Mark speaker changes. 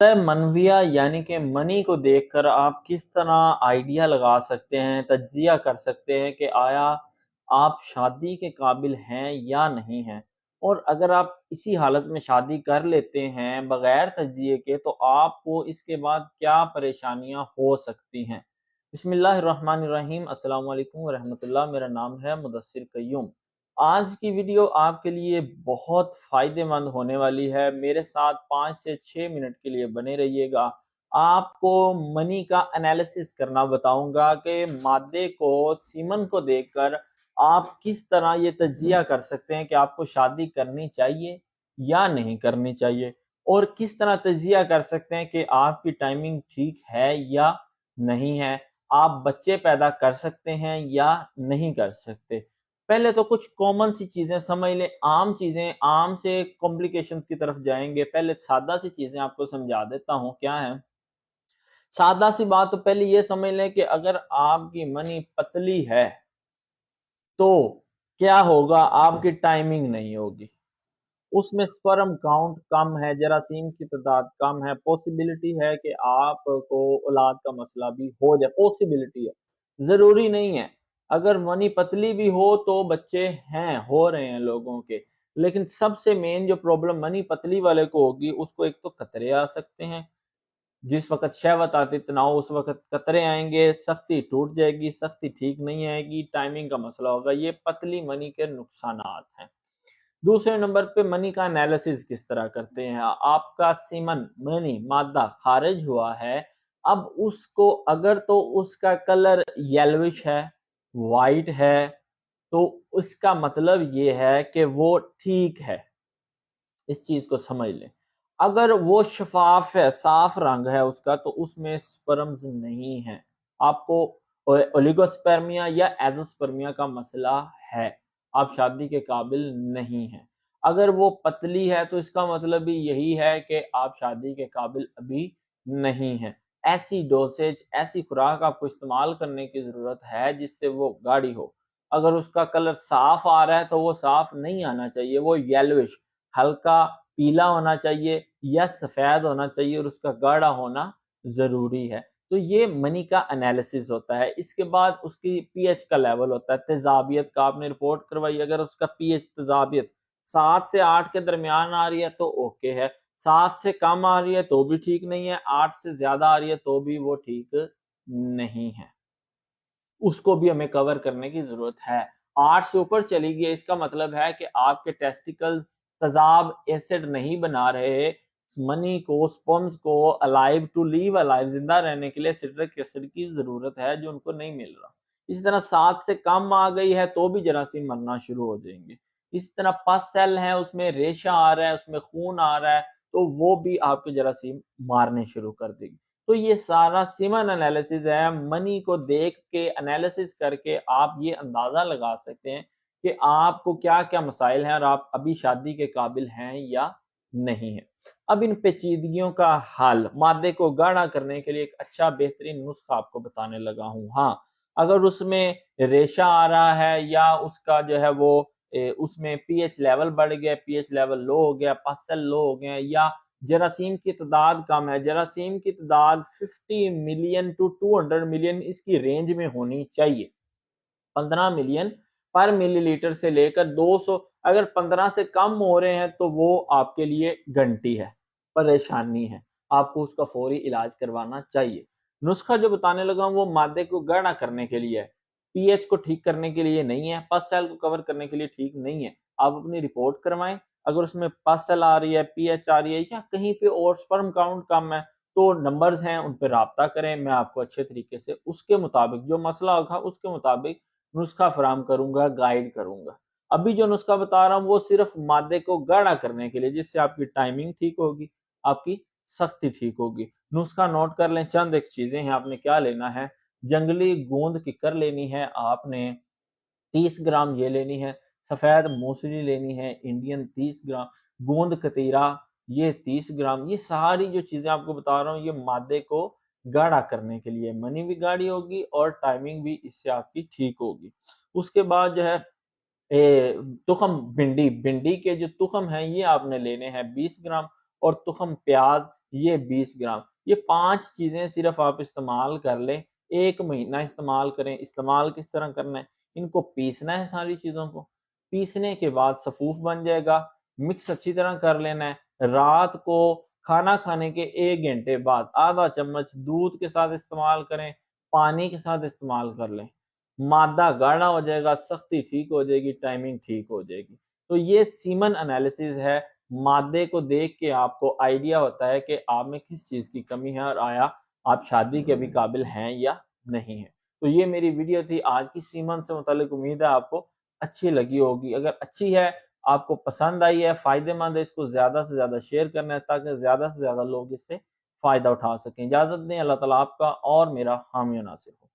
Speaker 1: منویہ یعنی کہ منی کو دیکھ کر آپ کس طرح آئیڈیا لگا سکتے ہیں، تجزیہ کر سکتے ہیں کہ آیا آپ شادی کے قابل ہیں یا نہیں ہیں، اور اگر آپ اسی حالت میں شادی کر لیتے ہیں بغیر تجزیے کے تو آپ کو اس کے بعد کیا پریشانیاں ہو سکتی ہیں۔ بسم اللہ الرحمن الرحیم، السلام علیکم ورحمۃ اللہ، میرا نام ہے مدثر قیوم۔ آج کی ویڈیو آپ کے لیے بہت فائدہ مند ہونے والی ہے، میرے ساتھ 5 سے 6 منٹ کے لیے بنے رہیے گا۔ آپ کو منی کا انالیسس کرنا بتاؤں گا کہ مادے کو، سیمن کو دیکھ کر آپ کس طرح یہ تجزیہ کر سکتے ہیں کہ آپ کو شادی کرنی چاہیے یا نہیں کرنی چاہیے، اور کس طرح تجزیہ کر سکتے ہیں کہ آپ کی ٹائمنگ ٹھیک ہے یا نہیں ہے، آپ بچے پیدا کر سکتے ہیں یا نہیں کر سکتے۔ پہلے تو کچھ کامن سی چیزیں سمجھ لیں، عام چیزیں، عام سے کمپلیکیشنز کی طرف جائیں گے۔ پہلے سادہ سی چیزیں آپ کو سمجھا دیتا ہوں کیا ہے۔ سادہ سی بات تو پہلے یہ سمجھ لیں کہ اگر آپ کی منی پتلی ہے تو کیا ہوگا، آپ کی ٹائمنگ نہیں ہوگی، اس میں سپرم کاؤنٹ کم ہے، جراثیم کی تعداد کم ہے، پوسیبلٹی ہے کہ آپ کو اولاد کا مسئلہ بھی ہو جائے، پوسیبلٹی ہے، ضروری نہیں ہے۔ اگر منی پتلی بھی ہو تو بچے ہو رہے ہیں لوگوں کے، لیکن سب سے مین جو پرابلم منی پتلی والے کو ہوگی، اس کو ایک تو قطرے آ سکتے ہیں، جس وقت شہوت آتی تناؤ اس وقت قطرے آئیں گے، سختی ٹوٹ جائے گی، سختی ٹھیک نہیں آئے گی، ٹائمنگ کا مسئلہ ہوگا۔ یہ پتلی منی کے نقصانات ہیں۔ دوسرے نمبر پہ منی کا انالیسس کس طرح کرتے ہیں۔ آپ کا سیمن منی مادہ خارج ہوا ہے، اب اس کو اگر تو اس کا کلر یلوش ہے، وائٹ ہے، تو اس کا مطلب یہ ہے کہ وہ ٹھیک ہے، اس چیز کو سمجھ لیں۔ اگر وہ شفاف ہے، صاف رنگ ہے اس کا، تو اس میں سپرمز نہیں ہیں، آپ کو اولیگوسپرمیا یا ایزوسپرمیا کا مسئلہ ہے، آپ شادی کے قابل نہیں ہیں۔ اگر وہ پتلی ہے تو اس کا مطلب بھی یہی ہے کہ آپ شادی کے قابل ابھی نہیں ہیں۔ ایسی ڈوسیج، ایسی خوراک آپ کو استعمال کرنے کی ضرورت ہے جس سے وہ گاڑی ہو۔ اگر اس کا کلر صاف آ رہا ہے تو وہ صاف نہیں آنا چاہیے، وہ یلوش، ہلکا پیلا ہونا چاہیے یا سفید ہونا چاہیے، اور اس کا گاڑھا ہونا ضروری ہے۔ تو یہ منی کا انالیسس ہوتا ہے۔ اس کے بعد اس کی پی ایچ کا لیول ہوتا ہے، تیزابیت کا آپ نے رپورٹ کروائی، اگر اس کا پی ایچ تیزابیت 7 سے 8 کے درمیان آ رہی ہے تو اوکے ہے، 7 سے کم آ رہی ہے تو بھی ٹھیک نہیں ہے، 8 سے زیادہ آ رہی ہے تو بھی وہ ٹھیک نہیں ہے، اس کو بھی ہمیں کور کرنے کی ضرورت ہے۔ 8 سے اوپر چلی گئی، اس کا مطلب ہے کہ آپ کے ٹیسٹیکل تذاب ایسڈ نہیں بنا رہے، منی کو، سپرمز کو الائیو ٹو لیو الائیو، زندہ رہنے کے لیے سٹرک ایسڈ کی ضرورت ہے جو ان کو نہیں مل رہا۔ اس طرح 7 سے کم آ گئی ہے تو بھی جراثیم مرنا شروع ہو جائیں گے۔ اس طرح پس سیل ہے، اس میں ریشہ آ رہا ہے، اس میں خون آ رہا ہے، تو وہ بھی آپ کے جراثیم مارنے شروع کر دے گی۔ تو یہ سارا سیمن انالیسس ہے، منی کو دیکھ کے انالیسس کر کے آپ یہ اندازہ لگا سکتے ہیں کہ آپ کو کیا کیا مسائل ہیں اور آپ ابھی شادی کے قابل ہیں یا نہیں ہیں۔ اب ان پیچیدگیوں کا حل، مادے کو گاڑھا کرنے کے لیے ایک اچھا بہترین نسخہ آپ کو بتانے لگا ہوں۔ ہاں، اگر اس میں ریشہ آ رہا ہے یا اس کا جو ہے وہ اس میں پی ایچ لیول بڑھ گیا، پی ایچ لیول لو ہو گیا، پاسل لو ہو گیا، یا جراثیم کی تعداد کم ہے، جراثیم کی تعداد 50 ملین ٹو 200 ملین اس کی رینج میں ہونی چاہیے، 15 ملین پر ملی لیٹر سے لے کر 200، اگر 15 سے کم ہو رہے ہیں تو وہ آپ کے لیے گھنٹی ہے، پریشانی ہے، آپ کو اس کا فوری علاج کروانا چاہیے۔ نسخہ جو بتانے لگا ہوں وہ مادے کو گاڑھا کرنے کے لیے ہے، پی ایچ کو ٹھیک کرنے کے لیے نہیں ہے، پس سیل کو کور کرنے کے لیے ٹھیک نہیں ہے۔ آپ اپنی رپورٹ کروائیں، اگر اس میں پس سیل آ رہی ہے، پی ایچ آ رہی ہے، یا کہیں پہ اور سپرم کاؤنٹ کم ہے، تو نمبرز ہیں ان پہ رابطہ کریں، میں آپ کو اچھے طریقے سے اس کے مطابق جو مسئلہ ہوگا اس کے مطابق نسخہ فراہم کروں گا، گائیڈ کروں گا۔ ابھی جو نسخہ بتا رہا ہوں وہ صرف مادے کو گاڑھا کرنے کے لیے، جس سے آپ کی ٹائمنگ ٹھیک ہوگی، آپ کی سختی ٹھیک ہوگی۔ نسخہ نوٹ کر لیں، چند ایک چیزیں ہیں، آپ نے کیا لینا ہے۔ جنگلی گوند ککر لینی ہے آپ نے 30 گرام، یہ لینی ہے۔ سفید موسلی لینی ہے انڈین 30 گرام۔ گوند کتیرا یہ 30 گرام۔ یہ ساری جو چیزیں آپ کو بتا رہا ہوں یہ مادے کو گاڑھا کرنے کے لیے، منی بھی گاڑھی ہوگی اور ٹائمنگ بھی اس سے آپ کی ٹھیک ہوگی۔ اس کے بعد جو ہے تخم بھنڈی کے جو تخم ہیں یہ آپ نے لینے ہیں 20 گرام، اور تخم پیاز یہ 20 گرام۔ یہ 5 چیزیں صرف آپ استعمال کر لیں، 1 مہینہ استعمال کریں۔ استعمال کس طرح کرنا ہے؟ ان کو پیسنا ہے، ساری چیزوں کو پیسنے کے بعد سفوف بن جائے گا، مکس اچھی طرح کر لینا ہے۔ رات کو کھانا کھانے کے 1 گھنٹے بعد آدھا چمچ دودھ کے ساتھ استعمال کریں، پانی کے ساتھ استعمال کر لیں، مادہ گاڑھا ہو جائے گا، سختی ٹھیک ہو جائے گی، ٹائمنگ ٹھیک ہو جائے گی۔ تو یہ سیمن انالیسز ہے، مادے کو دیکھ کے آپ کو آئیڈیا ہوتا ہے کہ آپ میں کس چیز کی کمی ہے اور آیا آپ شادی کے بھی قابل ہیں یا نہیں ہیں۔ تو یہ میری ویڈیو تھی آج کی سیمن سے متعلق، امید ہے آپ کو اچھی لگی ہوگی۔ اگر اچھی ہے، آپ کو پسند آئی ہے، فائدہ مند ہے، اس کو زیادہ سے زیادہ شیئر کرنا ہے تاکہ زیادہ سے زیادہ لوگ اس سے فائدہ اٹھا سکیں۔ اجازت دیں، اللہ تعالیٰ آپ کا اور میرا حامی و ناصر ہو۔